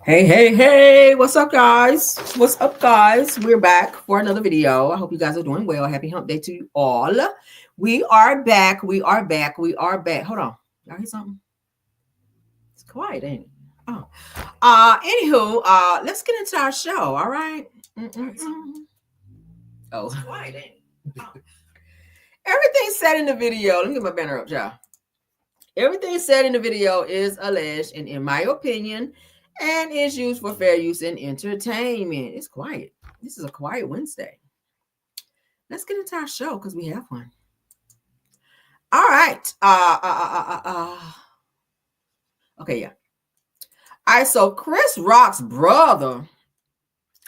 Hey, what's up, guys? What's up, guys? We're back for another video. I hope you guys are doing well. Happy hump day to you all. We are back. Hold on. Y'all hear something? It's quiet, ain't it? Oh. Let's get into our show, all right? Oh. It's quiet, ain't it? Oh. Everything said in the video. Let me get my banner up, y'all. Everything said in the video is alleged and in my opinion and is used for fair use and entertainment. It's quiet. This is a quiet Wednesday. Let's get into our show because we have one. All right. Okay, yeah. All right, so Chris Rock's brother,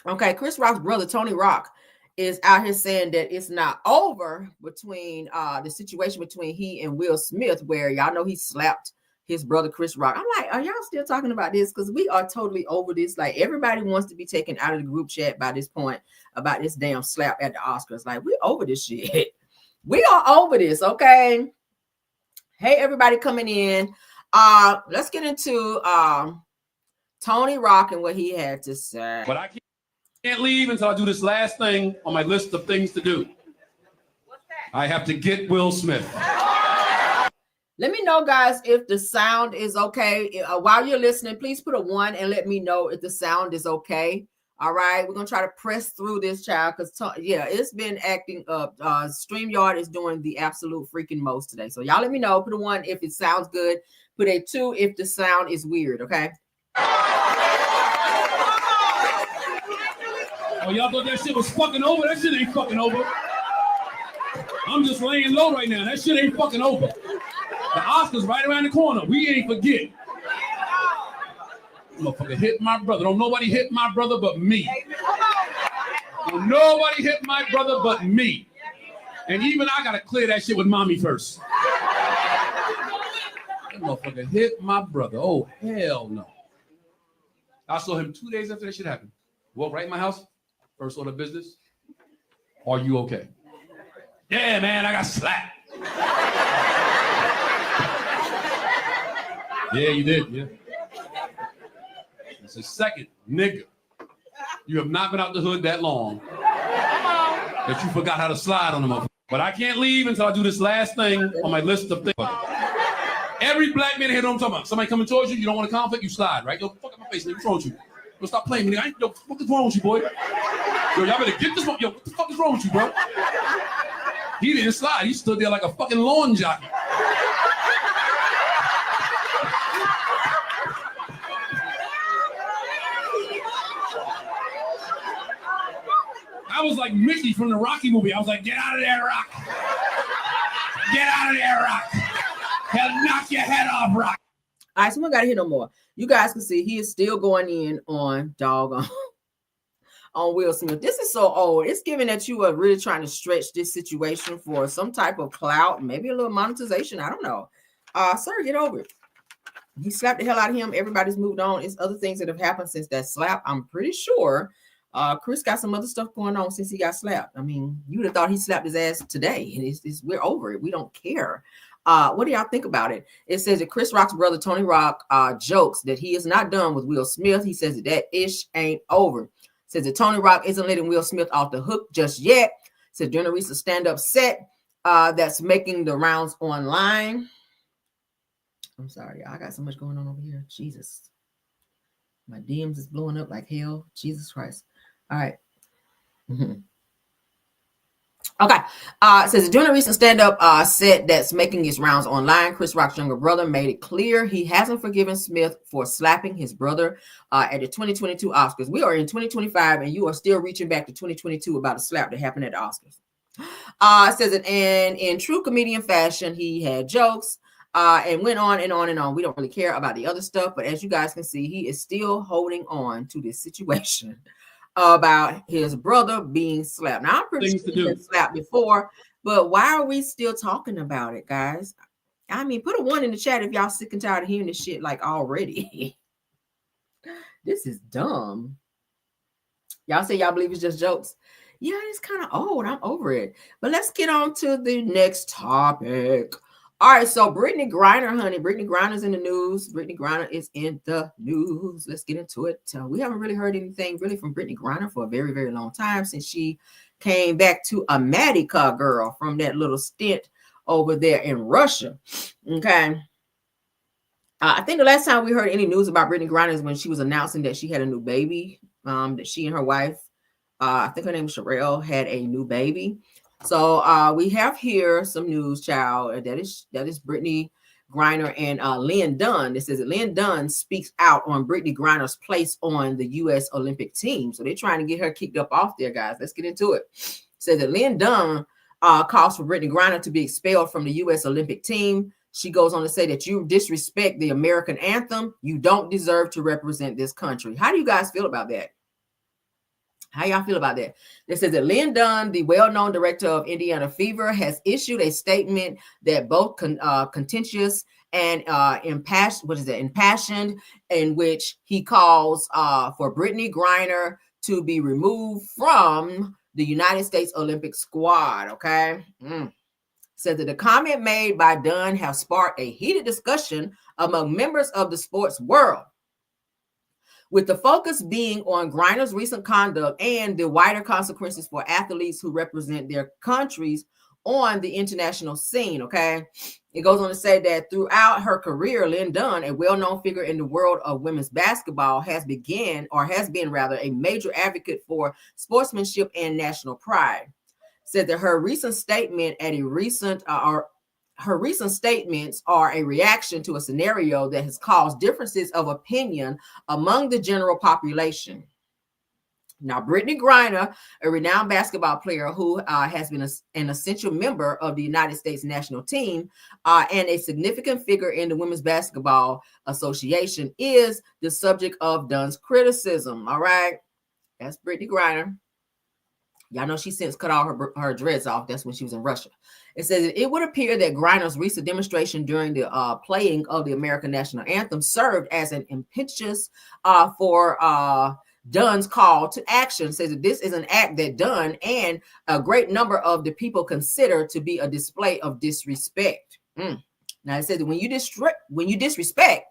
Tony Rock, is out here saying that it's not over between the situation between he and Will Smith, where y'all know he slapped his brother Chris Rock. I'm like, are y'all still talking about this? Because we are totally over this. Like, everybody wants to be taken out of the group chat by this point about this damn slap at the Oscars. Like, we over this shit. We are over this, okay? Hey, everybody coming in. Let's get into Tony Rock and what he had to say. But I can't leave until I do this last thing on my list of things to do. What's that? I have to get Will Smith. Let me know, guys, if the sound is okay. While you're listening, please put a 1 and let me know if the sound is okay. All right, we're gonna try to press through this, child, because it's been acting up. StreamYard is doing the absolute freaking most today. So y'all let me know. Put a 1 if it sounds good. Put a 2 if the sound is weird. Okay. Oh, y'all thought that shit was fucking over? That shit ain't fucking over. I'm just laying low right now. That shit ain't fucking over. The Oscars right around the corner. We ain't forget. Motherfucker hit my brother. Don't nobody hit my brother but me. Don't nobody hit my brother but me. And even I gotta clear that shit with mommy first. That motherfucker hit my brother. Oh, hell no. I saw him 2 days after that shit happened. Walked right in my house. First order of business. Are you okay? Yeah, man, I got slapped. Yeah, you did, yeah. That's a second, nigga. You have not been out the hood that long that you forgot how to slide on the motherfucker. But I can't leave until I do this last thing on my list of things. Every black man here know what I'm talking about. Somebody coming towards you, you don't want a conflict, you slide, right? Yo, fuck up my face, nigga, what's wrong with you? Yo, stop playing me, nigga. Yo, what is wrong with you, boy? Yo, y'all better get this one. Yo, what the fuck is wrong with you, bro? He didn't slide. He stood there like a fucking lawn jockey. I was like Mickey from the Rocky movie. I was like, get out of there, Rock. Get out of there, Rock. He'll knock your head off, Rock. All right, someone got to hit no more. You guys can see he is still going in on doggone on Will Smith. This is so old. It's given that you are really trying to stretch this situation for some type of clout, maybe a little monetization. I don't know. Sir, get over it. He slapped the hell out of him. Everybody's moved on. It's other things that have happened since that slap. I'm pretty sure Chris got some other stuff going on since he got slapped. I mean, you would have thought he slapped his ass today. And we're over it. We don't care. What do y'all think about it? It says that Chris Rock's brother, Tony Rock, jokes that he is not done with Will Smith. He says that ish ain't over. Says that Tony Rock isn't letting Will Smith off the hook just yet. Said during a recent stand-up set that's making the rounds online. I'm sorry, I got so much going on over here. Jesus. My DMs is blowing up like hell. Jesus Christ. All right. Okay. It says during a recent stand-up set that's making his rounds online, Chris Rock's younger brother made it clear he hasn't forgiven Smith for slapping his brother at the 2022 Oscars. We are in 2025 and you are still reaching back to 2022 about a slap that happened at the Oscars. It says that in true comedian fashion, he had jokes and went on and on and on. We don't really care about the other stuff, but as you guys can see, he is still holding on to this situation about his brother being slapped. Now, I'm pretty sure he's been slapped before, but why are we still talking about it, guys? I mean, put a 1 in the chat if y'all sick and tired of hearing this shit like already. This is dumb. Y'all say y'all believe it's just jokes. Yeah, it's kind of old. I'm over it. But let's get on to the next topic. All right, so Brittany Griner, honey. Brittany Griner's in the news. Brittany Griner is in the news. Let's get into it. We haven't really heard anything really from Brittany Griner for a very, very long time since she came back to America, girl, from that little stint over there in Russia. Okay. I think the last time we heard any news about Brittany Griner is when she was announcing that she had a new baby, that she and her wife, I think her name is Sharelle, had a new baby. So we have here some news, child. That is Brittany Griner and Lynn Dunn. It says that Lynn Dunn speaks out on Brittany Griner's place on the U.S. Olympic team. So they're trying to get her kicked up off there, guys. Let's get into it. It says that Lynn Dunn calls for Brittany Griner to be expelled from the U.S. Olympic team. She goes on to say that you disrespect the American anthem. You don't deserve to represent this country. How do you guys feel about that? How y'all feel about that? It says that Lynn Dunn, the well-known director of Indiana Fever, has issued a statement that both contentious and impassioned, in which he calls for Brittany Griner to be removed from the United States Olympic squad. Okay. Said that the comment made by Dunn have sparked a heated discussion among members of the sports world, with the focus being on Griner's recent conduct and the wider consequences for athletes who represent their countries on the international scene. Okay. It goes on to say that throughout her career, Lynn Dunn, a well-known figure in the world of women's basketball, has been a major advocate for sportsmanship and national pride. Said that her recent statements are a reaction to a scenario that has caused differences of opinion among the general population. Now, Brittany Griner, a renowned basketball player who has been an essential member of the United States national team and a significant figure in the Women's Basketball Association, is the subject of Dunn's criticism. All right, that's Brittany Griner. Y'all know she since cut all her dreads off. That's when she was in Russia. It says it would appear that Griner's recent demonstration during the playing of the American national anthem served as an impetus for Dunn's call to action. It says that this is an act that Dunn and a great number of the people consider to be a display of disrespect. Now it says that when you disrespect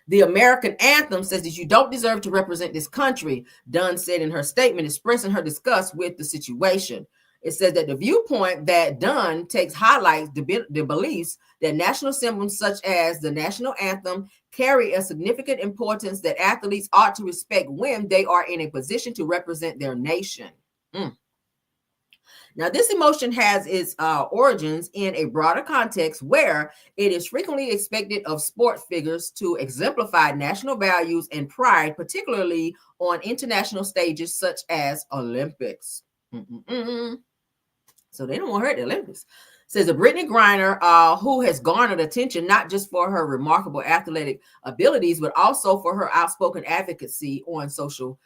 the American anthem, says that you don't deserve to represent this country, Dunn said in her statement, expressing her disgust with the situation. It says that the viewpoint that Dunn takes highlights the beliefs that national symbols such as the national anthem carry a significant importance that athletes ought to respect when they are in a position to represent their nation. Now, this emotion has its origins in a broader context where it is frequently expected of sports figures to exemplify national values and pride, particularly on international stages such as Olympics. So they don't want her at the Olympics. Says that Brittany Griner, who has garnered attention not just for her remarkable athletic abilities, but also for her outspoken advocacy on social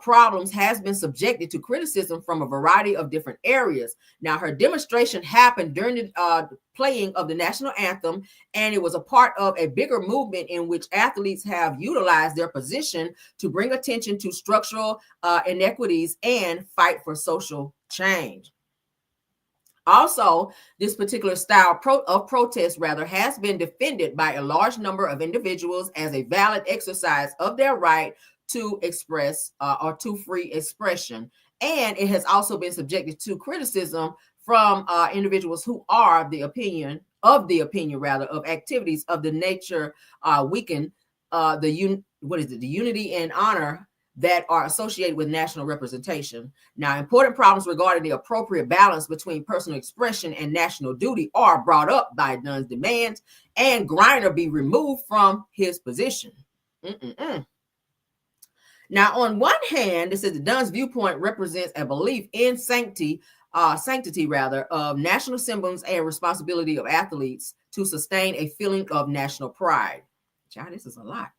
problems, has been subjected to criticism from a variety of different areas. Now, her demonstration happened during the playing of the national anthem, and it was a part of a bigger movement in which athletes have utilized their position to bring attention to structural inequities and fight for social change. Also, this particular style of protest, has been defended by a large number of individuals as a valid exercise of their right to express or to free expression. And it has also been subjected to criticism from individuals who are of the opinion of activities of the nature weaken the unity and honor that are associated with national representation. Now, important problems regarding the appropriate balance between personal expression and national duty are brought up by Dunn's demand and Griner be removed from his position. Now, on one hand, it says that Dunn's viewpoint represents a belief in sanctity of national symbols and responsibility of athletes to sustain a feeling of national pride. Child, this is a lot.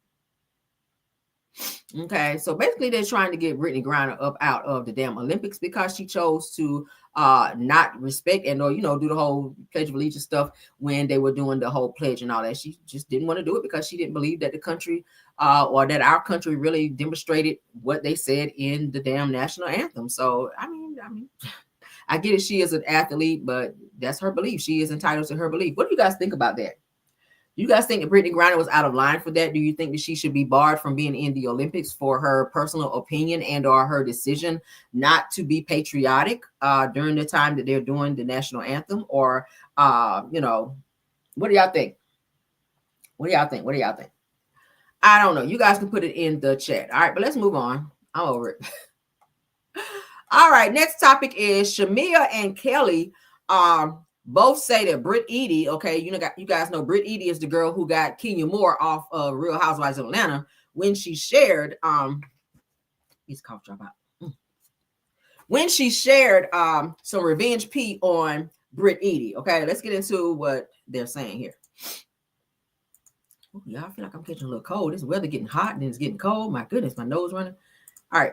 Okay, so basically they're trying to get Brittany Griner up out of the damn Olympics because she chose to not respect and do the whole Pledge of Allegiance stuff when they were doing the whole pledge and all that. She just didn't want to do it because she didn't believe that the country or that our country really demonstrated what they said in the damn national anthem. So I I get it. She is an athlete, but that's her belief. She is entitled to her belief. What do you guys think about that? Do you guys think that Brittany Griner was out of line for that? Do you think that she should be barred from being in the Olympics for her personal opinion and or her decision not to be patriotic during the time that they're doing the national anthem? Or, what do y'all think? What do y'all think? What do y'all think? I don't know. You guys can put it in the chat. All right, but let's move on. I'm over it. All right, next topic is Shamea and Kelly both say that Britt Eady, okay, you guys know Britt Eady is the girl who got Kenya Moore off of Real Housewives of Atlanta when she shared he's cough drop out. When she shared some revenge pee on Britt Eady. Okay, let's get into what they're saying here. Ooh, yeah, I feel like I'm catching a little cold. This weather getting hot and it's getting cold. My goodness, my nose running. All right.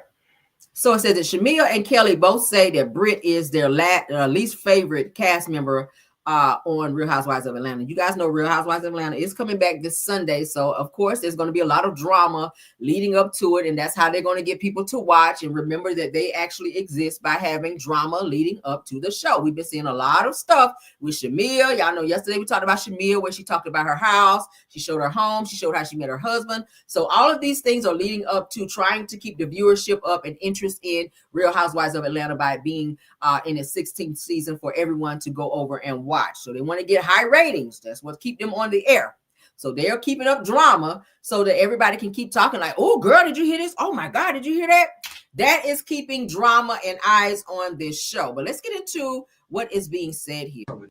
So it says that Shamea and Kelly both say that Britt is their least favorite cast member on Real Housewives of Atlanta. You guys know Real Housewives of Atlanta is coming back this Sunday. So, of course, there's going to be a lot of drama leading up to it. And that's how they're going to get people to watch. And remember that they actually exist by having drama leading up to the show. We've been seeing a lot of stuff with Shamea. Y'all know yesterday we talked about Shamea, where she talked about her house. She showed her home. She showed how she met her husband. So all of these things are leading up to trying to keep the viewership up and interest in Real Housewives of Atlanta by being in its 16th season for everyone to go over and watch. So they want to get high ratings. That's what keep them on the air. So they're keeping up drama so that everybody can keep talking like, oh, girl, did you hear this? Oh, my God, did you hear that? That is keeping drama and eyes on this show. But let's get into what is being said here. All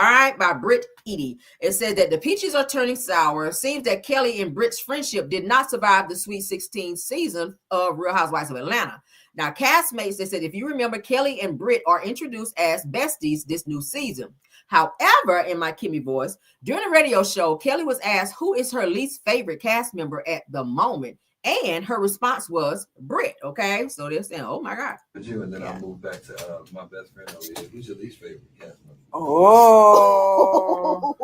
right, by Britt Eady. It said that the peaches are turning sour. It seems that Kelly and Britt's friendship did not survive the Sweet 16 season of Real Housewives of Atlanta. Now, castmates, they said, if you remember, Kelly and Britt are introduced as besties this new season. However, in my Kimmy voice, during a radio show, Kelly was asked who is her least favorite cast member at the moment. And her response was Britt. Okay, so they're saying, oh my God. You, and then I'll move back to my best friend over here. Who's your least favorite cast member? Oh.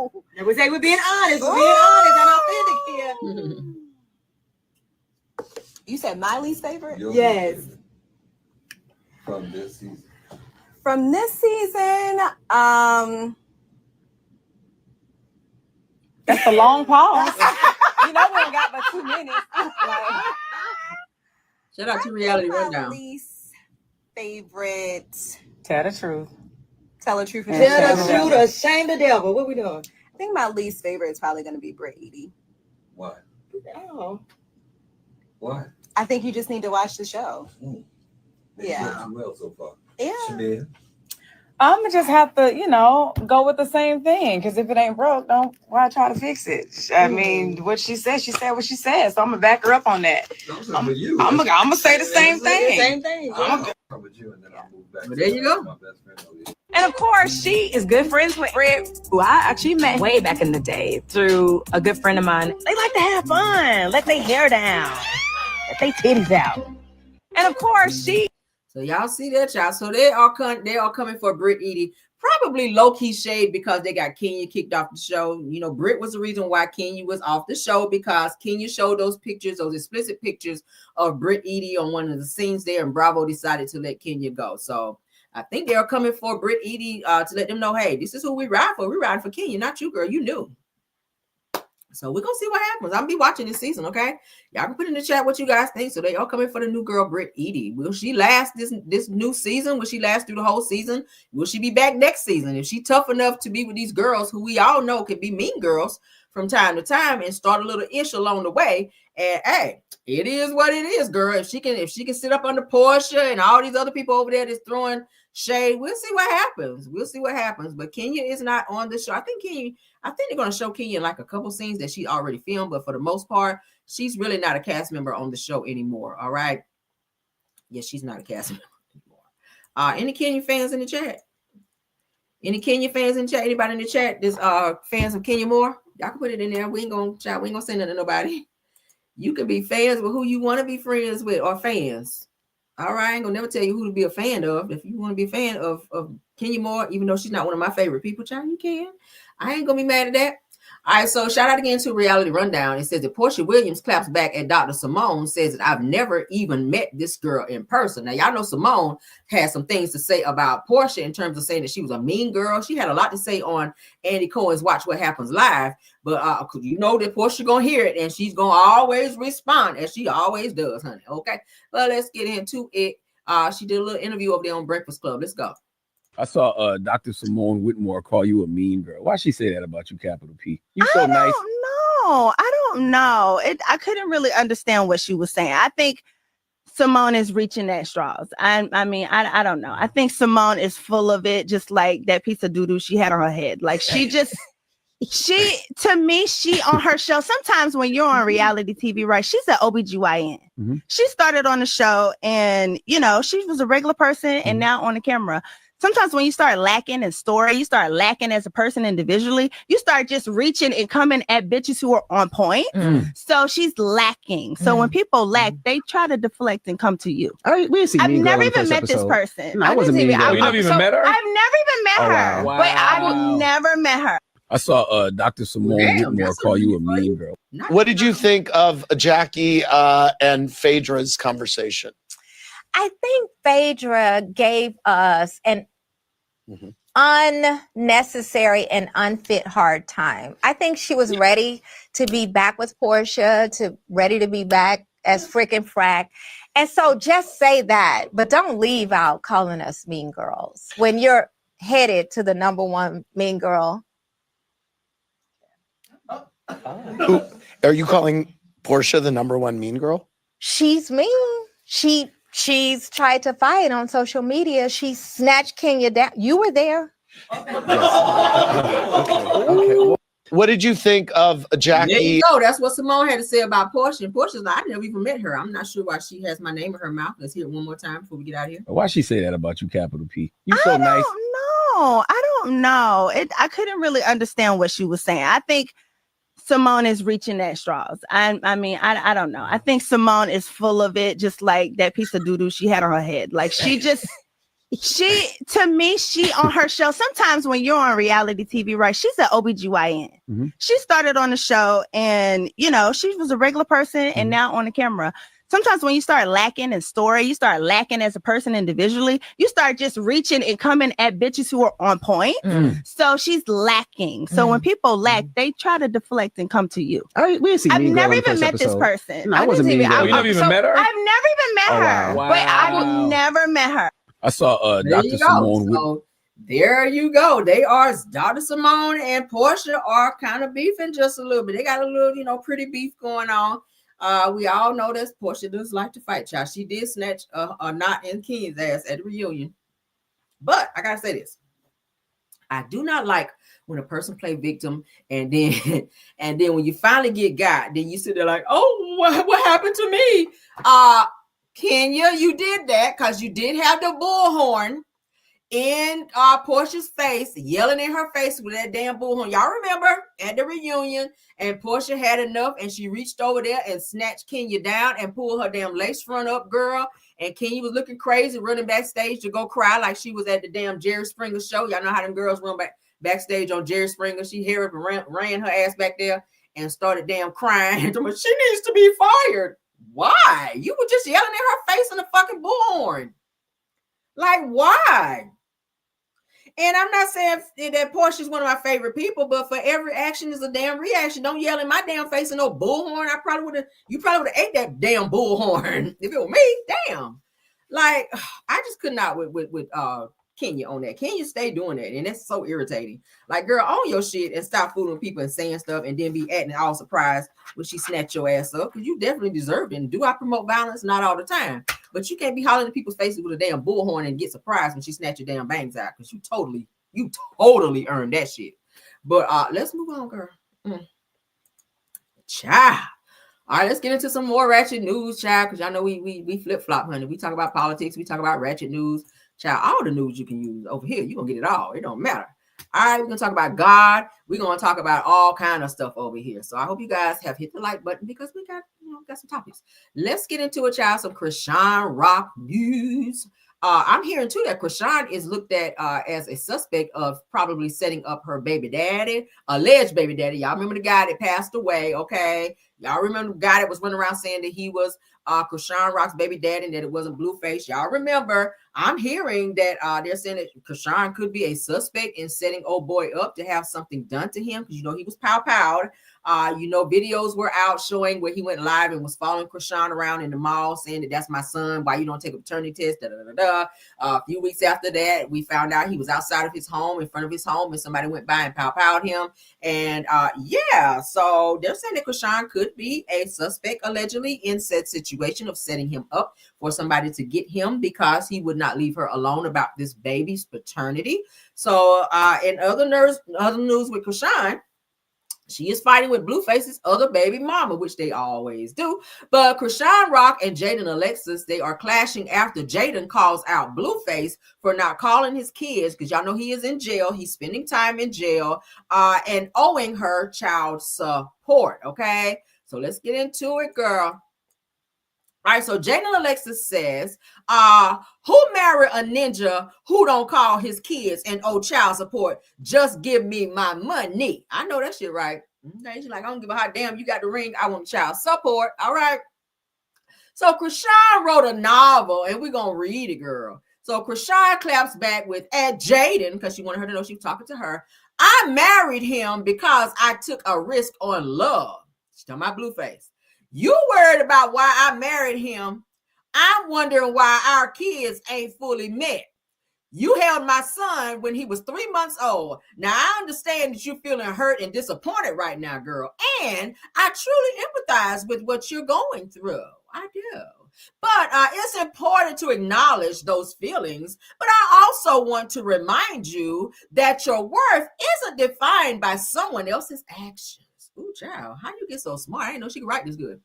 We say we're being honest. We're being honest and authentic here. You said my least favorite? Your yes. least favorite from this season. From this season, that's a long pause. you know we ain't got but 2 minutes. Shout out to Reality Rundown. Least favorite. Tell the truth. Tell the truth. Tell the truth or shame the devil. What we doing? I think my least favorite is probably going to be Britt Eady. Why? Oh. Why? I think you just need to watch the show. Yeah. Well, so far. Yeah. Shamea. I'm gonna just have to, go with the same thing. Because if it ain't broke, why try to fix it? I mean, what she said what she said. So I'm gonna back her up on that. I'm gonna say the same thing. Same thing. There you go. And of course, she is good friends with Fred, who I actually met way back in the day through a good friend of mine. They like to have fun, let their hair down, let their titties out. And of course, So y'all see that, y'all. So they are coming for Britt Eady. Probably low-key shade because they got Kenya kicked off the show. Britt was the reason why Kenya was off the show, because Kenya showed those explicit pictures of Britt Eady on one of the scenes there, and Bravo decided to let Kenya go. So I think they are coming for Britt Eady to let them know, hey, this is who we ride for. We're riding for Kenya, not you, girl. You knew. So we're going to see what happens. I'll be watching this season, okay? Y'all can put in the chat what you guys think. So they are coming for the new girl, Britt Eady. Will she last this new season? Will she last through the whole season? Will she be back next season? If she's tough enough to be with these girls who we all know can be mean girls from time to time and start a little ish along the way. And hey, it is what it is, girl. If she can sit up under Porsha and all these other people over there that's throwing shade, we'll see what happens. But Kenya is not on the show. I think they're going to show Kenya in like a couple scenes that she already filmed, but for the most part, she's really not a cast member on the show anymore. All right. Yeah, she's not a cast member anymore. Any Kenya fans in the chat? Anybody in the chat that's fans of Kenya Moore? Y'all can put it in there. We ain't gonna say nothing to nobody. You can be fans with who you want to be friends with, or fans. All right, I ain't gonna never tell you who to be a fan of. If you want to be a fan of Kenya Moore, even though she's not one of my favorite people, child, you can. I ain't gonna be mad at that. All right, so shout out again to Reality Rundown. It says that Porsha Williams claps back at Dr. Simone, says that I've never even met this girl in person. Now, y'all know Simone had some things to say about Porsha in terms of saying that she was a mean girl. She had a lot to say on Andy Cohen's Watch What Happens Live, but you know that Porsha gonna hear it and she's gonna always respond as she always does, honey. Okay, well, let's get into it. She did a little interview over there on Breakfast Club. Let's go. I saw Dr. Simone Whitmore call you a mean girl. Why she say that about you, capital P? You so nice. I don't know. I couldn't really understand what she was saying. I think Simone is reaching at straws. I mean, I don't know. I think Simone is full of it, just like that piece of doo-doo she had on her head. Like she to me, she on her show, sometimes when you're on reality TV, right, she's an OBGYN. Mm-hmm. She started on the show and, you know, she was a regular person and now on the camera. Sometimes when you start lacking in story, you start lacking as a person individually, you start just reaching and coming at bitches who are on point. So she's lacking. So when people lack, they try to deflect and come to you. I've never even met this person. No, I wasn't mean girl. You never even met her? I've never even met her. Wow. But I've never met her. I saw Dr. Simone Whitmore call you a mean girl. What did you think of Jackie and Phaedra's conversation? I think Phaedra gave us an unnecessary and unfit hard time. I think she was ready to be back with Porsha, ready to be back as frickin' frack. And so just say that, but don't leave out calling us mean girls when you're headed to the #1 mean girl. Who, are you calling Porsha the #1 mean girl? She's mean. She's tried to fight on social media. She snatched Kenya down. You were there. Okay. What did you think of Jackie? There you go. That's what Simone had to say about Porsha. And Portia's like, I never even met her. I'm not sure why she has my name in her mouth. Let's hear it one more time before we get out of here. Why she say that about you, capital P? You so nice. I don't know. I couldn't really understand what she was saying. I think Simone is reaching at straws. I mean, I don't know. I think Simone is full of it, just like that piece of doo-doo she had on her head. Like she to me, she on her show, sometimes when you're on reality TV, right, she's an OBGYN. She started on the show and, you know, she was a regular person and now on the camera. Sometimes when you start lacking in story, you start lacking as a person individually, you start just reaching and coming at bitches who are on point. So she's lacking. So when people lack, they try to deflect and come to you. I've never even met this person. No, I wasn't mean girl. You never even met her? I've never even met her. Wow. But I've never met her. I saw Dr. Simone. So there you go. They are, Dr. Simone and Porsha are kind of beefing just a little bit. They got a little, you know, pretty beef going on. We all know that Porsha does like to fight, child. She did snatch a knot in Kenya's ass at the reunion. But I gotta say this. I do not like when a person play victim and then when you finally get got, then you sit there like, oh, what happened to me? Kenya, you did that because you did have the bullhorn in Porsha's face, yelling in her face with that damn bullhorn. Y'all remember at the reunion, and Porsha had enough, and she reached over there and snatched Kenya down and pulled her damn lace front up, girl. And Kenya was looking crazy, running backstage to go cry like she was at the damn Jerry Springer show. Y'all know how them girls run backstage on Jerry Springer. She hurried and ran her ass back there and started damn crying. She needs to be fired. Why? You were just yelling in her face in the fucking bullhorn. Like, why? And I'm not saying that Porsha is one of my favorite people, but for every action is a damn reaction. Don't yell in my damn face in no bullhorn. You probably would have ate that damn bullhorn if it was me. Damn. Like, I just could not with Kenya on that. Kenya stay doing that, and that's so irritating. Like, girl, own your shit and stop fooling people and saying stuff and then be acting all surprised when she snatched your ass up, because you definitely deserved it. And do I promote violence? Not all the time. But you can't be hollering at people's faces with a damn bullhorn and get surprised when she snatch your damn bangs out, because you totally earned that shit. But let's move on, girl. Child. All right, let's get into some more ratchet news, child, because y'all know we flip-flop, honey. We talk about politics, we talk about ratchet news. Child, all the news you can use over here, you're going to get it all. It don't matter. All right, we're going to talk about God. We're going to talk about all kind of stuff over here. So I hope you guys have hit the like button, because we got some topics. Let's get into it, child. Some Chrisean Rock news. I'm hearing too that Krishan is looked at as a suspect of probably setting up her baby daddy, alleged baby daddy. Y'all remember the guy that passed away, okay? Y'all remember the guy that was running around saying that he was Krishan Rock's baby daddy and that it wasn't Blueface. Y'all remember, I'm hearing that they're saying that Krishan could be a suspect in setting old boy up to have something done to him because, you know, he was pow-powed. You know, videos were out showing where he went live and was following Krishan around in the mall saying that that's my son, why you don't take a paternity test, a few weeks after that, we found out he was outside of his home, in front of his home, and somebody went by and pow-powed him. And yeah, so they're saying that Krishan could be a suspect allegedly in said situation of setting him up for somebody to get him because he would not leave her alone about this baby's paternity. So in other news with Krishan, she is fighting with Blueface's other baby mama, which they always do. But Krishan Rock and Jaden Alexis, they are clashing after Jaden calls out Blueface for not calling his kids, because y'all know he is in jail. He's spending time in jail and owing her child support, okay? So let's get into it, girl. All right, so Jaden Alexis says, who married a ninja who don't call his kids and owe child support? Just give me my money. I know that shit, right? Okay, she's like, I don't give a hot damn. You got the ring. I want child support. All right. So Krishan wrote a novel, and we're going to read it, girl. So Krishan claps back with, at Jaden, because she wanted her to know she was talking to her. I married him because I took a risk on love. She's talking about Blueface. You worried about why I married him. I'm wondering why our kids ain't fully met. You held my son when he was 3 months old. Now, I understand that you're feeling hurt and disappointed right now, girl. And I truly empathize with what you're going through. I do. But it's important to acknowledge those feelings. But I also want to remind you that your worth isn't defined by someone else's actions. Ooh, child, how you get so smart? I didn't know she could write this good.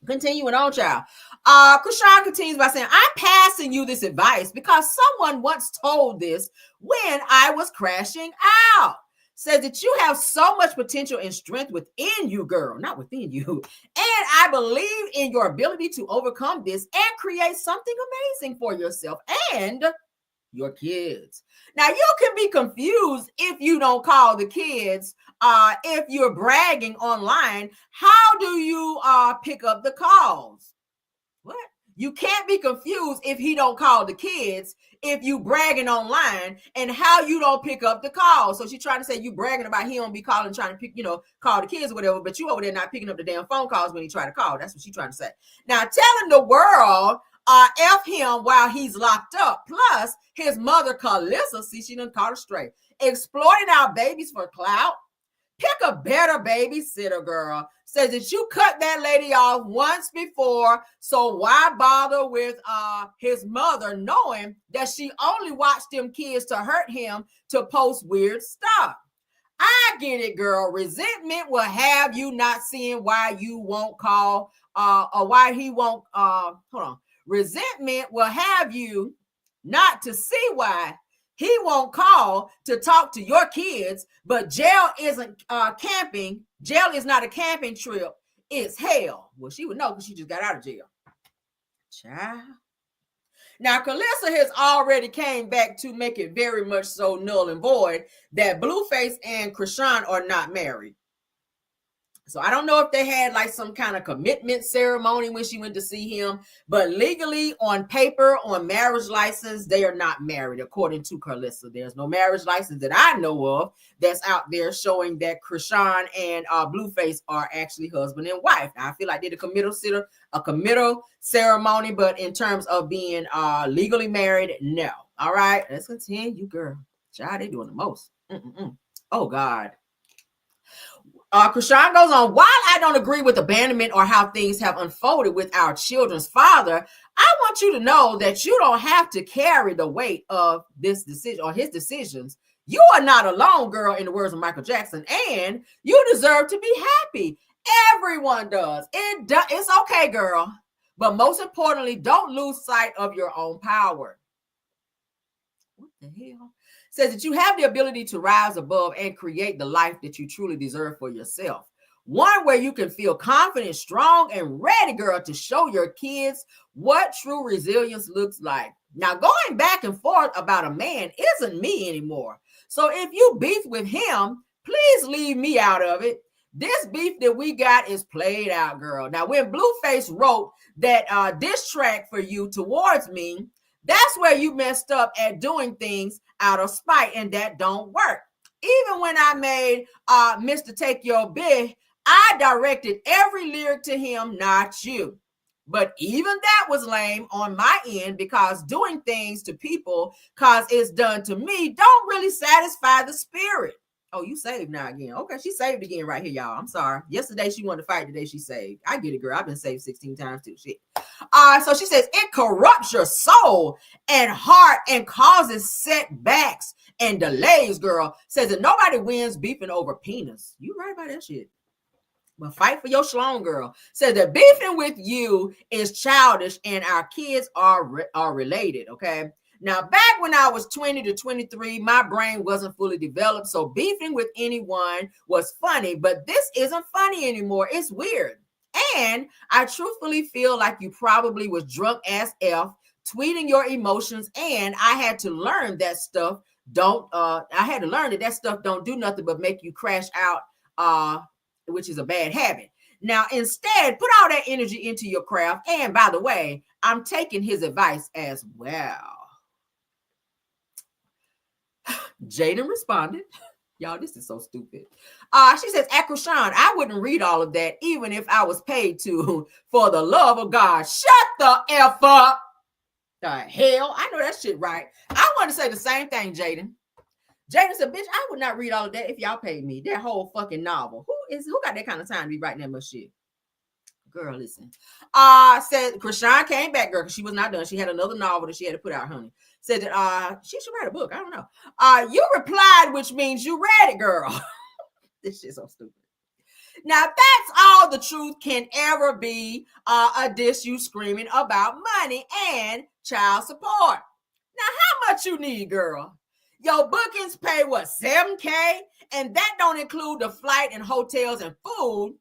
Continuing on, child. Krishan continues by saying, I'm passing you this advice because someone once told this when I was crashing out. Says that you have so much potential and strength within you, girl, not within you. And I believe in your ability to overcome this and create something amazing for yourself and your kids. Now, you can be confused if you don't call the kids. If you're bragging online, how do you pick up the calls? What? You can't be confused if he don't call the kids, if you bragging online, and how you don't pick up the call. So she's trying to say you bragging about he don't be calling, trying to pick, call the kids or whatever, but you over there not picking up the damn phone calls when he try to call. That's what she's trying to say. Now, telling the world F him while he's locked up. Plus, his mother, Calissa, see, she done caught her straight. Exploiting our babies for clout. Pick a better babysitter, girl. Says that you cut that lady off once before, so why bother with his mother knowing that she only watched them kids to hurt him to post weird stuff? I get it, girl. Resentment will have you not seeing why you won't call or why he won't, hold on. Resentment will have you not to see why he won't call to talk to your kids, but jail isn't camping. Jail is not a camping trip. It's hell. Well, she would know because she just got out of jail. Child. Now, Calissa has already came back to make it very much so null and void that Blueface and Krishan are not married. So I don't know if they had like some kind of commitment ceremony when she went to see him, but legally on paper, on marriage license, they are not married, according to Calissa. There's no marriage license that I know of that's out there showing that Krishan and Blueface are actually husband and wife. Now, I feel like they did a committal ceremony, but in terms of being legally married, no. All right, let's continue, girl. Child, they doing the most. Oh, God. Krishan goes on, while I don't agree with abandonment or how things have unfolded with our children's father, I want you to know that you don't have to carry the weight of this decision or his decisions. You are not alone, girl, in the words of Michael Jackson, and you deserve to be happy. Everyone does. It's okay, girl. But most importantly, don't lose sight of your own power. What the hell? Says that you have the ability to rise above and create the life that you truly deserve for yourself. One where you can feel confident, strong, and ready, girl, to show your kids what true resilience looks like. Now, going back and forth about a man isn't me anymore. So if you beef with him, please leave me out of it. This beef that we got is played out, girl. Now, when Blueface wrote that diss track for you towards me, that's where you messed up at doing things out of spite, and that don't work. Even when I made Mr. Take Your Big, I directed every lyric to him, not you. But even that was lame on my end, because doing things to people because it's done to me don't really satisfy the spirit. Oh, you saved now again. Okay, she saved again right here, y'all. I'm sorry. Yesterday she wanted to fight. Today she saved. I get it, girl. I've been saved 16 times too. Shit. So she says, it corrupts your soul and heart and causes setbacks and delays, girl. Says that nobody wins beefing over penis. You right about that shit. But fight for your schlong, girl. Says that beefing with you is childish and our kids are related, okay? Now, back when I was 20 to 23, my brain wasn't fully developed, so beefing with anyone was funny, but this isn't funny anymore. It's weird. And I truthfully feel like you probably was drunk as F, tweeting your emotions, and I had to learn that stuff that stuff don't do nothing but make you crash out, which is a bad habit. Now, instead, put all that energy into your craft. And by the way, I'm taking his advice as well. Jaden responded. Y'all, this is so stupid. She says, Akrashan, I wouldn't read all of that even if I was paid to. For the love of God, shut the F up. The hell? I know that shit right. I want to say the same thing, Jaden. Jaden said, bitch, I would not read all of that if y'all paid me. That whole fucking novel. Who got that kind of time to be writing that much shit? Girl, listen. Said Krishan came back, girl, because she was not done. She had another novel that she had to put out, honey. Said that she should write a book. I don't know. You replied, which means you read it, girl. This shit's so stupid. Now, that's all the truth can ever be, a diss you screaming about money and child support. Now, how much you need, girl? Your bookings pay what, $7K? And that don't include the flight and hotels and food.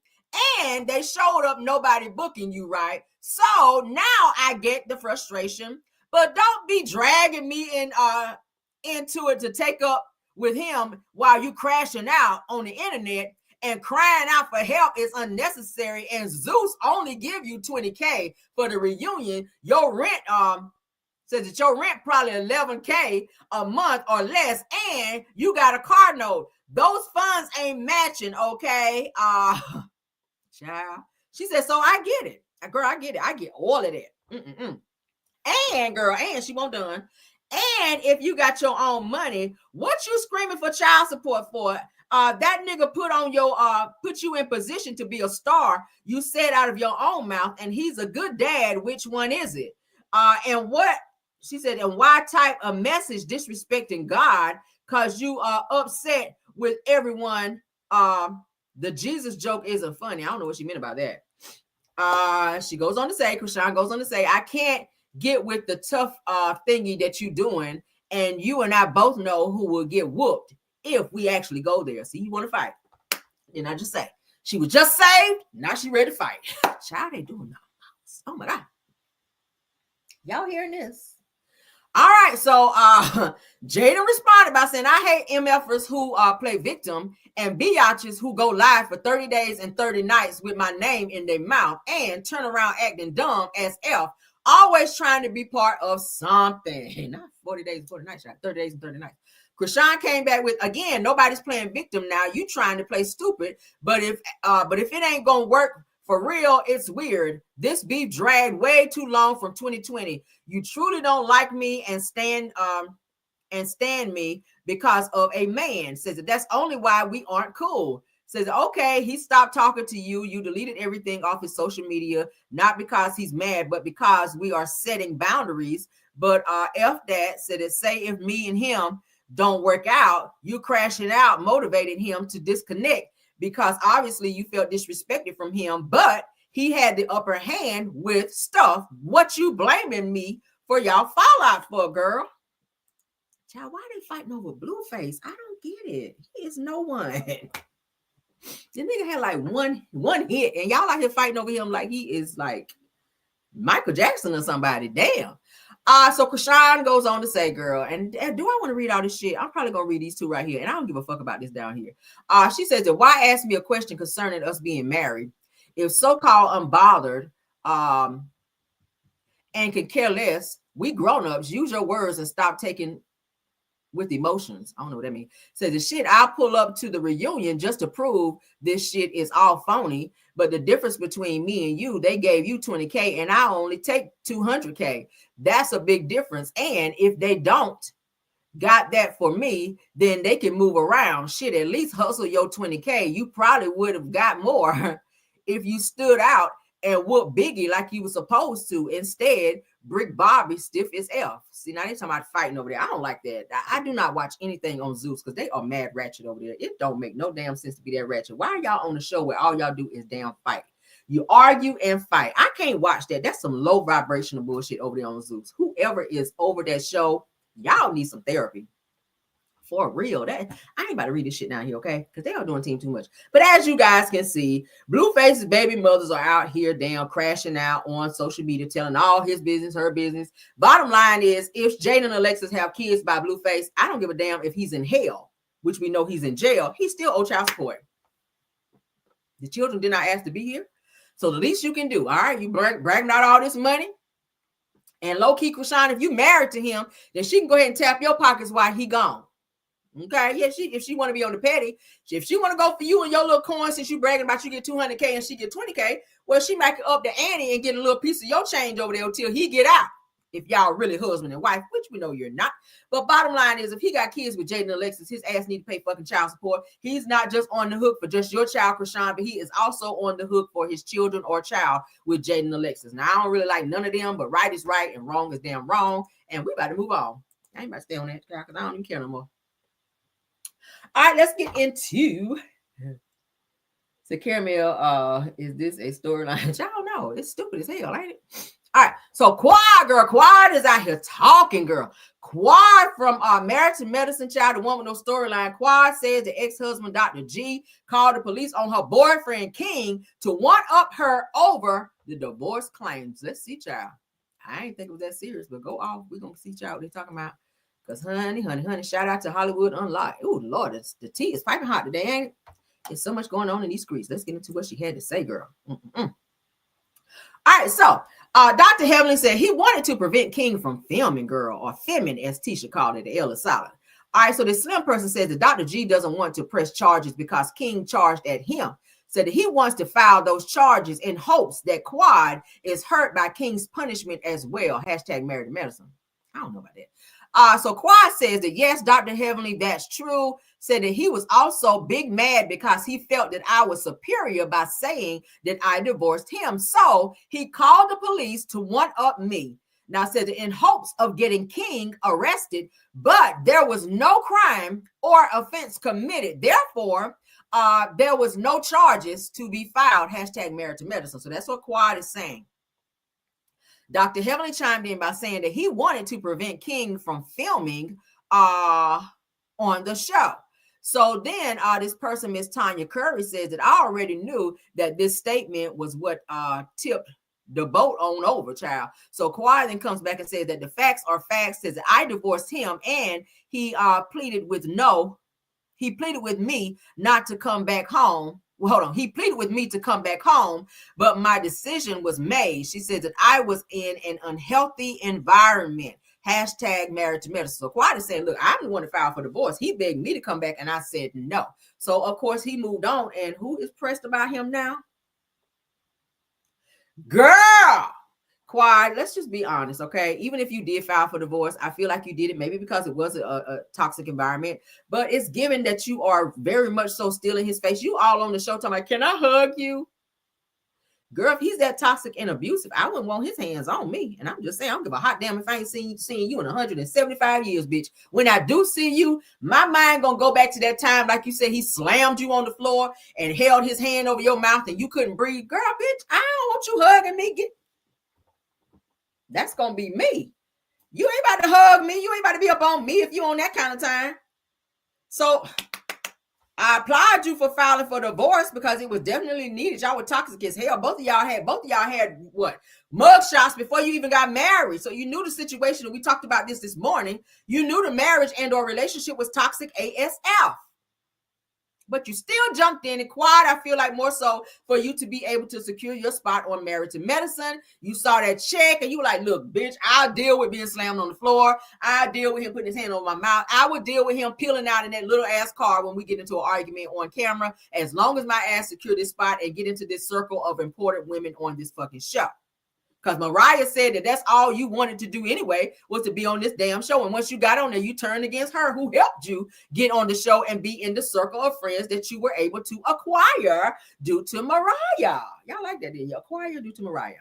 And they showed up nobody booking you, right? So now I get the frustration, but don't be dragging me into it to take up with him while you crashing out on the internet and crying out for help is unnecessary. And Zeus only give you $20K for the reunion. Your rent says that your rent probably $11K a month or less, and you got a car note. Those funds ain't matching, okay? Child. She said, so I get it. Girl, I get it. I get all of that. And girl, and she won't done. And if you got your own money, what you screaming for child support for? That nigga put you in position to be a star. You said out of your own mouth, and he's a good dad. Which one is it? And what she said, and why type a message disrespecting God? Cause you are upset with everyone. The Jesus joke isn't funny. I don't know what she meant about that. She goes on to say, Krishan goes on to say, I can't get with the tough thingy that you doing, and you and I both know who will get whooped if we actually go there. See, you want to fight. Then I just say, she was just saved, now she ready to fight. Child, they doing that. Oh my God. Y'all hearing this? All right, so Jaden responded by saying, I hate MFers who play victim and biatches who go live for 30 days and 30 nights with my name in their mouth and turn around acting dumb as F, always trying to be part of something. Not 40 days and 40 nights, 30 days and 30 nights. Krishan came back with, again, nobody's playing victim now. You trying to play stupid, but if it ain't gonna work for real, it's weird. This beef dragged way too long from 2020. You truly don't like me and stand me because of a man. Says that that's only why we aren't cool. Says, okay, he stopped talking to you. You deleted everything off his social media, not because he's mad, but because we are setting boundaries. But F that said it, say if me and him don't work out, you crashing out motivated him to disconnect. Because obviously you felt disrespected from him, but he had the upper hand with stuff. What you blaming me for y'all fallout for, girl? Child, why are they fighting over Blueface? I don't get it. He is no one. The nigga had like one hit, and y'all out here fighting over him like he is like Michael Jackson or somebody. Damn. So Krishan goes on to say, girl, and do I want to read all this shit? I'm probably gonna read these two right here, and I don't give a fuck about this down here. She says that why ask me a question concerning us being married? If so-called unbothered, and can care less, we grown-ups, use your words and stop taking with emotions. I don't know what that means. Says the shit I'll pull up to the reunion just to prove this shit is all phony. But the difference between me and you, they gave you 20K and I only take 200K. That's a big difference. And if they don't got that for me, then they can move around. Shit, at least hustle your 20K. You probably would have got more if you stood out and whoop Biggie like you were supposed to. Instead, Brick Bobby stiff as F. See, now they're talking about fighting over there. I don't like that. I do not watch anything on Zeus because they are mad ratchet over there. It don't make no damn sense to be that ratchet. Why are y'all on the show where all y'all do is damn fight? You argue and fight. I can't watch that. That's some low vibrational bullshit over there on Zeus. Whoever is over that show, y'all need some therapy. For real. That I ain't about to read this shit down here, okay? Because they are doing team too much. But as you guys can see, Blueface's baby mothers are out here damn crashing out on social media, telling all his business, her business. Bottom line is, if Jaden and Alexis have kids by Blueface, I don't give a damn if he's in hell, which we know he's in jail. He still owes child support. The children did not ask to be here. So the least you can do, all right, you bragging out all this money. And low-key, Krishan, if you married to him, then she can go ahead and tap your pockets while he gone. Okay, yeah, if she want to be on the petty, if she want to go for you and your little coin, since you bragging about you get 200K and she get 20K, well, she might up the ante and get a little piece of your change over there until he get out. If y'all really husband and wife, which we know you're not. But bottom line is, if he got kids with Jaden and Alexis, his ass need to pay fucking child support. He's not just on the hook for just your child, Krishan, but he is also on the hook for his children or child with Jaden and Alexis. Now, I don't really like none of them, but right is right and wrong is damn wrong. And we about to move on. I ain't about to stay on that because I don't even care no more. All right, let's get into. So Caramel, is this a storyline? Y'all know it's stupid as hell, ain't it? All right, so Quad, girl, Quad is out here talking, girl. Quad from Married to Medicine, child, the one with no storyline. Quad says the ex-husband, Dr. G, called the police on her boyfriend, King, to one-up her over the divorce claims. Let's see, child. I ain't think it was that serious, but go off. We're going to see, child, what they're talking about. Because, honey, shout out to Hollywood Unlocked. Oh, Lord, the tea is piping hot today, ain't it? There's so much going on in these streets. Let's get into what she had to say, girl. All right, so Dr. Heavenly said he wanted to prevent King from filming, girl, or filming, as Tisha called it, the L is silent. All right, so the slim person says that Dr. G doesn't want to press charges because King charged at him. Said that he wants to file those charges in hopes that Quad is hurt by King's punishment as well. Hashtag Married to Medicine. I don't know about that. So Quad says that, yes, Dr. Heavenly, that's true. Said that he was also big mad because he felt that I was superior by saying that I divorced him. So he called the police to one-up me. Now said that in hopes of getting King arrested, but there was no crime or offense committed. Therefore, there was no charges to be filed. Hashtag Married to Medicine. So that's what Quad is saying. Dr. Heavenly chimed in by saying that he wanted to prevent King from filming on the show. So then this person, Miss Tanya Curry, says that I already knew that this statement was what tipped the boat on over, child. So Kawhi then comes back and says that the facts are facts, says that I divorced him and he pleaded with me not to come back home. Well, hold on. He pleaded with me to come back home, but my decision was made. She said that I was in an unhealthy environment. Hashtag Married to Medicine. So Quad is saying, look, I'm the one to file for divorce. He begged me to come back, and I said no. So, of course, he moved on. And who is pressed about him now? Girl! Quad, let's just be honest, okay? Even if you did file for divorce, I feel like you did it maybe because it was a toxic environment, but it's given that you are very much so still in his face. You all on the show talking like, can I hug you? Girl, if he's that toxic and abusive, I wouldn't want his hands on me. And I'm just saying, I don't give a hot damn if I ain't seen you in 175 years, bitch. When I do see you, my mind gonna go back to that time, like you said, he slammed you on the floor and held his hand over your mouth and you couldn't breathe. Girl, bitch, I don't want you hugging me. That's gonna be me. You ain't about to hug me. You ain't about to be up on me if you on that kind of time. So I applaud you for filing for divorce because it was definitely needed. Y'all were toxic as hell. Both of y'all had what? Mug shots before you even got married. So you knew the situation. We talked about this morning. You knew the marriage and or relationship was toxic ASF. But you still jumped in and quiet. I feel like more so for you to be able to secure your spot on Married to Medicine. You saw that check and you were like, look, bitch, I'll deal with being slammed on the floor. I'll deal with him putting his hand on my mouth. I would deal with him peeling out in that little ass car when we get into an argument on camera, as long as my ass secure this spot and get into this circle of important women on this fucking show. Because Mariah said that that's all you wanted to do anyway, was to be on this damn show. And once you got on there, you turned against her who helped you get on the show and be in the circle of friends that you were able to acquire due to Mariah. Y'all like that, didn't you? Acquire due to Mariah.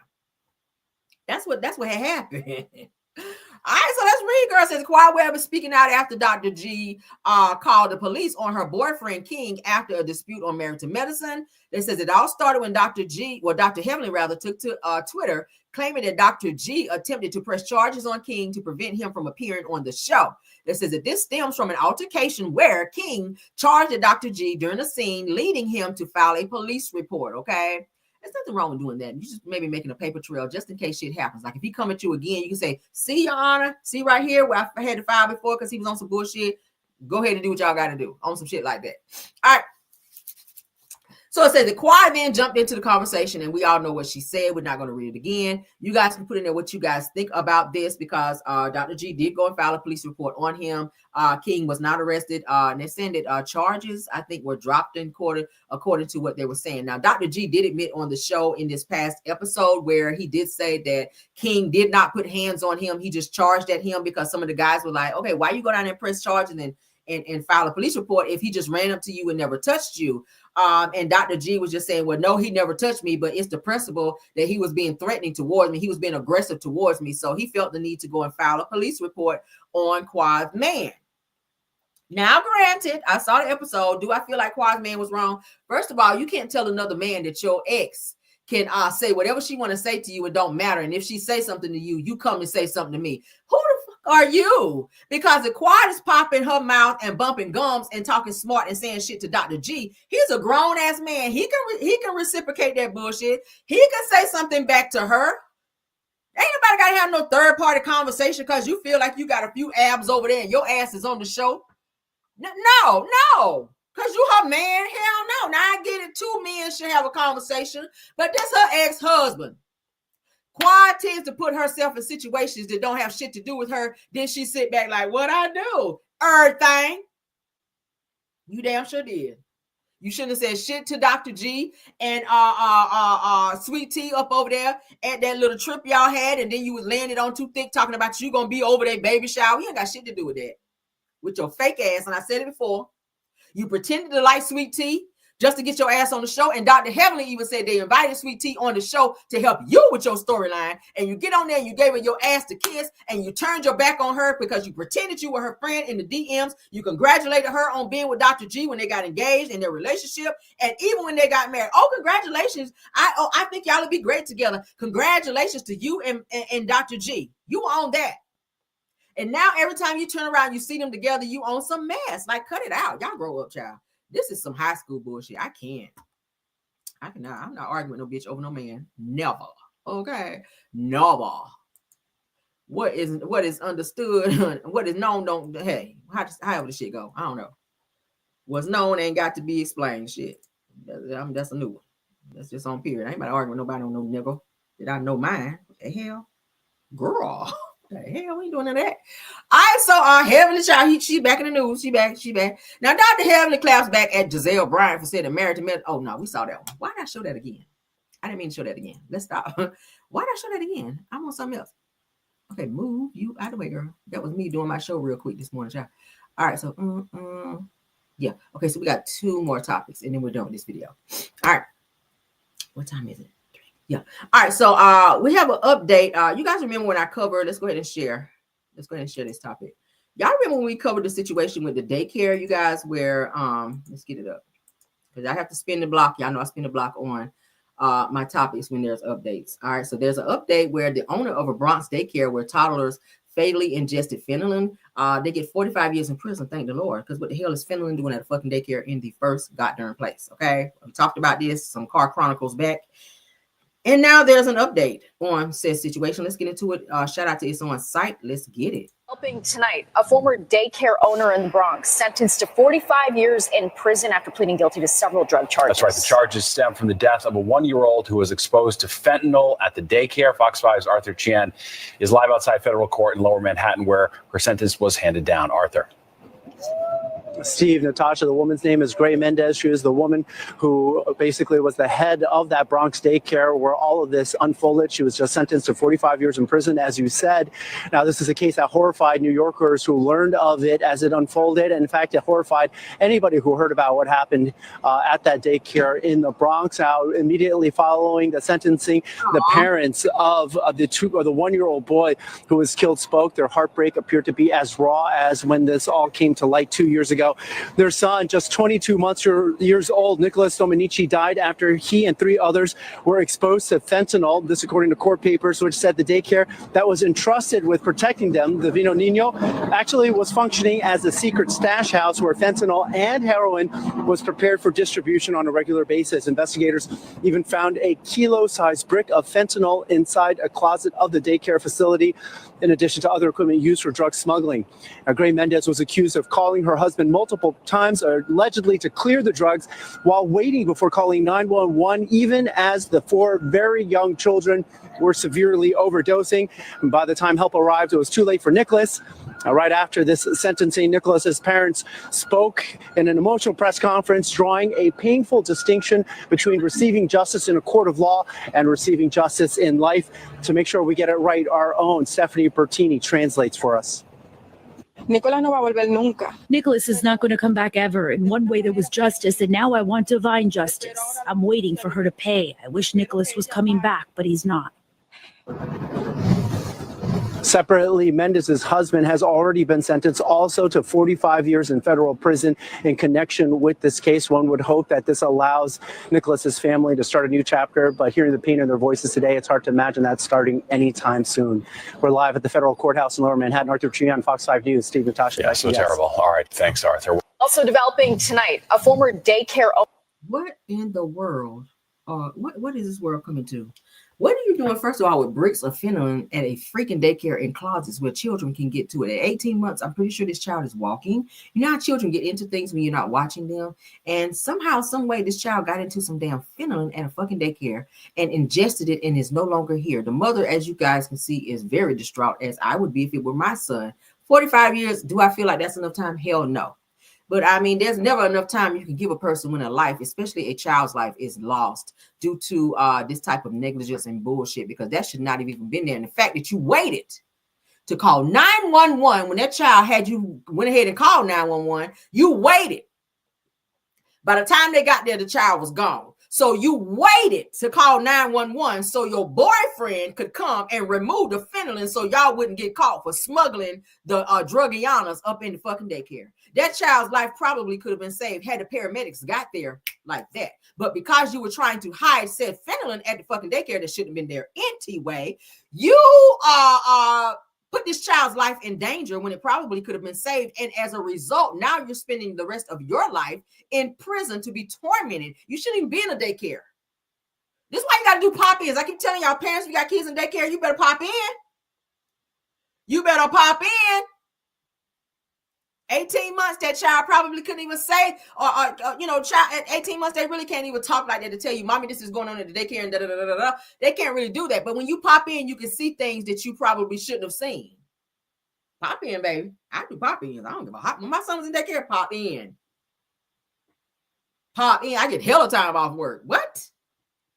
That's what had happened. All right, so let's read. Girl says Kawhi Webb is speaking out after Dr. G called the police on her boyfriend King after a dispute on Married to Medicine. They says it all started when Dr. Heavenly rather took to Twitter claiming that Dr. G attempted to press charges on King to prevent him from appearing on the show. It says that this stems from an altercation where King charged at Dr. G during a scene, leading him to file a police report. Okay. There's nothing wrong with doing that. You just maybe making a paper trail just in case shit happens. Like if he come at you again, you can say, see, Your Honor, see right here where I had to file before because he was on some bullshit. Go ahead and do what y'all got to do on some shit like that. All right. So it says the Kawhi then jumped into the conversation, and we all know what she said. We're not going to read it again. You guys can put in there what you guys think about this because Dr. G did go and file a police report on him. King was not arrested. And they're saying that charges, I think, were dropped in court according to what they were saying. Now, Dr. G did admit on the show in this past episode where he did say that King did not put hands on him. He just charged at him because some of the guys were like, okay, why you go down there and press charges and file a police report if he just ran up to you and never touched you? And Dr. G was just saying, well, no, he never touched me, but it's the principle that he was being threatening towards me. He was being aggressive towards me. So he felt the need to go and file a police report on Quad's man. Now, granted, I saw the episode. Do I feel like Quad's man was wrong? First of all, you can't tell another man that your ex can say whatever she want to say to you. It don't matter. And if she say something to you, you come and say something to me. Who the fuck are you? Because the Quad is popping her mouth and bumping gums and talking smart and saying shit to Dr. G. He's a grown ass man. He can reciprocate that bullshit. He can say something back to her. Ain't nobody got to have no third party conversation because you feel like you got a few abs over there and your ass is on the show. No. Because you her man. Hell no. Now I get it. Two men should have a conversation, but that's her ex-husband. Quad tends to put herself in situations that don't have shit to do with her. Then she sit back like, what I do? Everything. You damn sure did. You shouldn't have said shit to Dr. G and Sweet Tea up over there at that little trip y'all had, and then you was laying it on too thick talking about you gonna be over there baby shower. You ain't got shit to do with that. With your fake ass, and I said it before. You pretended to like Sweet Tea just to get your ass on the show. And Dr. Heavenly even said they invited Sweet Tea on the show to help you with your storyline. And you get on there and you gave her your ass to kiss and you turned your back on her because you pretended you were her friend in the DMs. You congratulated her on being with Dr. G when they got engaged in their relationship. And even when they got married. Oh, congratulations. I think y'all would be great together. Congratulations to you and Dr. G. You were on that. And now every time you turn around, you see them together, you own some mess. Like, cut it out. Y'all grow up, child. This is some high school bullshit. I cannot. I'm not arguing with no bitch over no man. Never. Okay. Never. What is understood, what is known, don't, hey, however the shit go. I don't know. What's known ain't got to be explained. Shit. That's a new one. That's just on period. I ain't about to argue with nobody on no nigga. Did I know mine? What the hell? Girl. The hell, we ain't doing none of that. All right, so Heavenly Child, she back in the news. She back. Now, Dr. Heavenly claps back at Giselle Bryant for saying Married to Men. Oh no, we saw that one. Why did I show that again? I didn't mean to show that again. Let's stop. Why did I show that again? I'm on something else. Okay, move you out of the way, girl. That was me doing my show real quick this morning, child. All right, so yeah. Okay, so we got two more topics, and then we're done with this video. All right, what time is it? Yeah. All right. So we have an update. You guys remember when I covered, let's go ahead and share this topic. Y'all remember when we covered the situation with the daycare, you guys, where let's get it up. Because I have to spin the block. Y'all know I spin the block on my topics when there's updates. All right. So there's an update where the owner of a Bronx daycare where toddlers fatally ingested fentanyl, they get 45 years in prison. Thank the Lord. Because what the hell is fentanyl doing at a fucking daycare in the first goddamn place? Okay. We talked about this, some car chronicles back. And now there's an update on said situation. Let's get into it. Shout out to It's On Site. Let's get it. Helping tonight, a former daycare owner in the Bronx sentenced to 45 years in prison after pleading guilty to several drug charges. That's right. The charges stem from the death of a 1-year-old who was exposed to fentanyl at the daycare. Fox 5's Arthur Chian is live outside federal court in Lower Manhattan, where her sentence was handed down. Arthur. Steve, Natasha, the woman's name is Gray Mendez. She is the woman who basically was the head of that Bronx daycare where all of this unfolded. She was just sentenced to 45 years in prison, as you said. Now, this is a case that horrified New Yorkers who learned of it as it unfolded. And in fact, it horrified anybody who heard about what happened at that daycare in the Bronx. Now, immediately following the sentencing, the parents of the 1-year-old boy who was killed spoke. Their heartbreak appeared to be as raw as when this all came to light 2 years ago. Their son, just 22 years old, Nicholas Dominici, died after he and 3 others were exposed to fentanyl. This according to court papers, which said the daycare that was entrusted with protecting them, the Vino Nino, actually was functioning as a secret stash house where fentanyl and heroin was prepared for distribution on a regular basis. Investigators even found a kilo-sized brick of fentanyl inside a closet of the daycare facility, in addition to other equipment used for drug smuggling. Now, Gray Mendez was accused of calling her husband multiple times, allegedly to clear the drugs, while waiting before calling 911, even as the 4 very young children were severely overdosing. And by the time help arrived, it was too late for Nicholas. Right after this sentencing, Nicholas's parents spoke in an emotional press conference, drawing a painful distinction between receiving justice in a court of law and receiving justice in life. To make sure we get it right, our own Stephanie Bertini translates for us. Nicholas no va a volver nunca. Nicholas is not going to come back ever. In one way, there was justice, and now I want divine justice. I'm waiting for her to pay. I wish Nicholas was coming back, but he's not. Separately, Mendez's husband has already been sentenced also to 45 years in federal prison in connection with this case. One would hope that this allows Nicholas's family to start a new chapter, but hearing the pain in their voices today, it's hard to imagine that starting anytime soon. We're live at the federal courthouse in Lower Manhattan. Arthur Chian, Fox 5 News. Steve, Natasha. Yeah, so terrible. All right. Thanks, Arthur. Also developing tonight, a former daycare owner. What in the world? What is this world coming to? What are you doing, first of all, with bricks of fentanyl at a freaking daycare in closets where children can get to it? At 18 months, I'm pretty sure this child is walking. You know how children get into things when you're not watching them? And somehow, some way, this child got into some damn fentanyl at a fucking daycare and ingested it and is no longer here. The mother, as you guys can see, is very distraught, as I would be if it were my son. 45 years, do I feel like that's enough time? Hell no. But I mean, there's never enough time you can give a person when a life, especially a child's life, is lost due to this type of negligence and bullshit, because that should not have even been there. And the fact that you waited to call 911 when that child had you went ahead and called 911, you waited. By the time they got there, the child was gone. So you waited to call 911 so your boyfriend could come and remove the fentanyl so y'all wouldn't get caught for smuggling the druggianas up in the fucking daycare. That child's life probably could have been saved had the paramedics got there like that. But because you were trying to hide said fentanyl at the fucking daycare that shouldn't have been there anyway, you put this child's life in danger when it probably could have been saved. And as a result, now you're spending the rest of your life in prison to be tormented. You shouldn't even be in a daycare. This is why you got to do pop-ins. I keep telling y'all, parents, if you got kids in daycare, you better pop in. You better pop in. 18 months, that child probably couldn't even say, child at 18 months, they really can't even talk like that to tell you, mommy, this is going on at the daycare and da da da da da. They can't really do that. But when you pop in, you can see things that you probably shouldn't have seen. Pop in, baby. I do pop ins. I don't give a hot. When my son was in daycare, pop in. Pop in. I get hella time off work. What?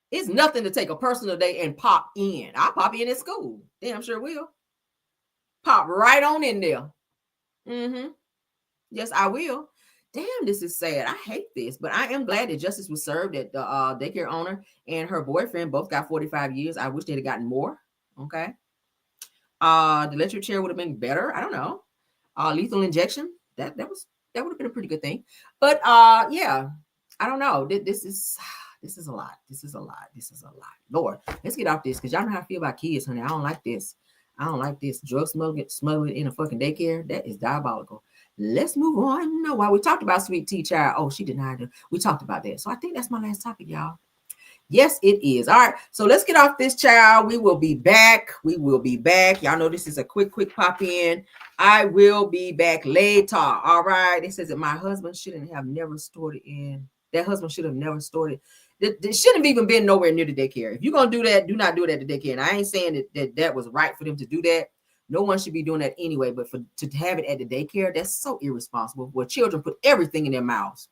It's nothing to take a personal day and pop in. I'll pop in at school. Damn sure will. Pop right on in there. Mm-hmm. Yes, I will. Damn, this is sad. I hate this, but I am glad that justice was served, that the daycare owner and her boyfriend both got 45 years. I wish they'd have gotten more. Okay. The electric chair would have been better. I don't know. Lethal injection. That would have been a pretty good thing. But yeah, I don't know. This is a lot. This is a lot. Lord, let's get off this, because y'all know how I feel about kids, honey. I don't like this. I don't like this. Drug smuggling in a fucking daycare. That is diabolical. Let's move on. No, while we talked about Sweet Tea Child. Oh, she denied it. We talked about that. So I think that's my last topic, y'all. Yes, it is. All right. So let's get off this, child. We will be back. We will be back. Y'all know this is a quick pop in. I will be back later. All right. It says that my husband shouldn't have never stored it in. That husband should have never stored it. It shouldn't have even been nowhere near the daycare. If you're going to do that, do not do it at the daycare. And I ain't saying that was right for them to do that. No one should be doing that anyway. But to have it at the daycare, that's so irresponsible. Where children put everything in their mouths.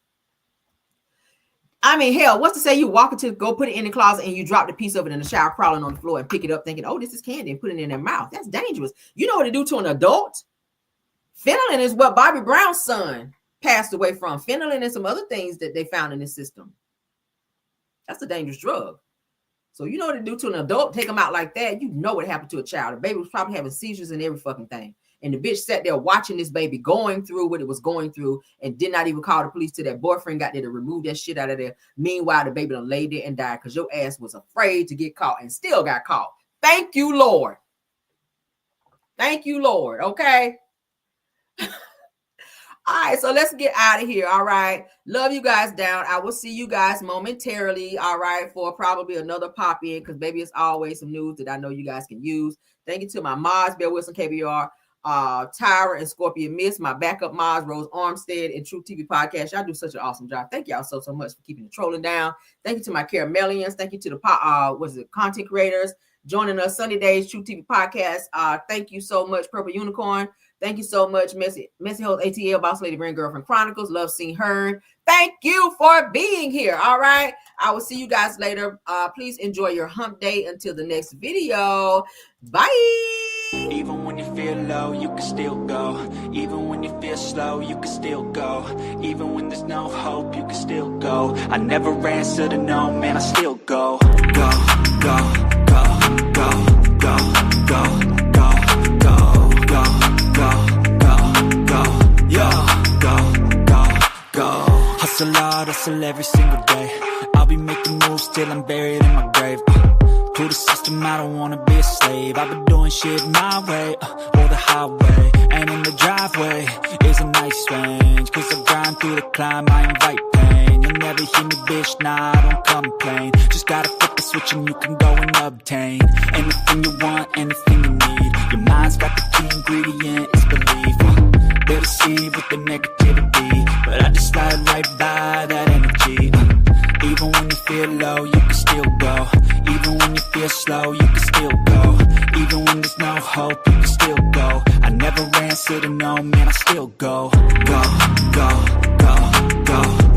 I mean, hell, what's to say you walk into go put it in the closet and you drop the piece of it in the shower, crawling on the floor and pick it up thinking, oh, this is candy, and put it in their mouth. That's dangerous. You know what to do to an adult? Fentanyl is what Bobby Brown's son passed away from. Fentanyl and some other things that they found in his system. That's a dangerous drug. So you know what to do to an adult, take them out like that. You know what happened to a child. The baby was probably having seizures and every fucking thing. And the bitch sat there watching this baby going through what it was going through and did not even call the police till that boyfriend got there to remove that shit out of there. Meanwhile, the baby done laid there and died because your ass was afraid to get caught and still got caught. Thank you, Lord. Thank you, Lord. Okay. All right, so let's get out of here. All right. Love you guys down. I will see you guys momentarily. All right, for probably another pop in because baby, it's always some news that I know you guys can use. Thank you to my mods, Bill Wilson, KBR, Tyra and Scorpion Miss, my backup mods, Rose Armstead and True TV Podcast. Y'all do such an awesome job. Thank y'all so much for keeping the trolling down. Thank you to my Caramelians. Thank you to the content creators joining us Sunday days, True TV Podcast. Thank you so much, Purple Unicorn. Thank you so much, Messy Host ATL, Boss Lady Brand Girlfriend Chronicles. Love seeing her. Thank you for being here. All right. I will see you guys later. Please enjoy your hump day until the next video. Bye. Even when you feel low, you can still go. Even when you feel slow, you can still go. Even when there's no hope, you can still go. I never answer to no, man, I still go. Go, go, go, go, go, go. Hustle hard, hustle every single day. I'll be making moves till I'm buried in my grave. To the system, I don't wanna be a slave. I've been doing shit my way, or the highway. And in the driveway is a nice range. Cause I grind through the climb, I invite pain. You'll never hear me, bitch, nah, I don't complain. Just gotta flip the switch and you can go and obtain anything you want, anything you need. Your mind's got the key ingredient, it's belief. They're deceived with the negativity, but I just slide right by that energy. Even when you feel low, you can still go. Even when you feel slow, you can still go. Even when there's no hope, you can still go. I never answer to no, man, I still go. Go, go, go, go.